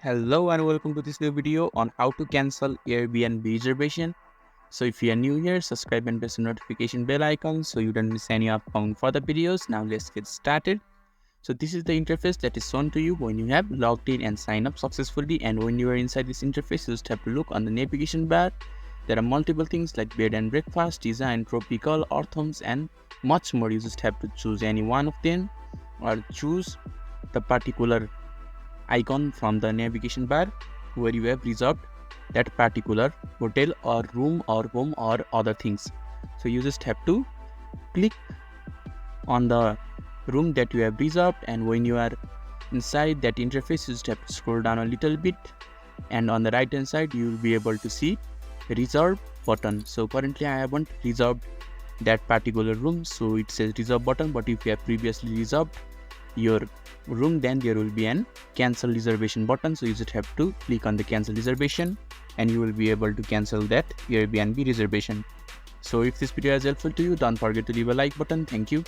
Hello and welcome to this new video on how to cancel Airbnb reservation. So if you are new here, subscribe and press the notification bell icon so you don't miss any upcoming further videos. Now let's get started. So this is the interface that is shown to you when you have logged in and signed up successfully, and when you are inside this interface you just have to look on the navigation bar. There are multiple things like bed and breakfast, design, tropical, earth and much more. You just have to choose any one of them or choose the particular icon from the navigation bar where you have reserved that particular hotel or room or home or other things. So you just have to click on the room that you have reserved, and when you are inside that interface you just have to scroll down a little bit, and on the right hand side you will be able to see reserve button. So currently I haven't reserved that particular room, so it says reserve button, but if you have previously reserved your room then there will be an cancel reservation button. So you just have to click on the cancel reservation and you will be able to cancel that Airbnb reservation. So if this video is helpful to you, don't forget to leave a like button. Thank you.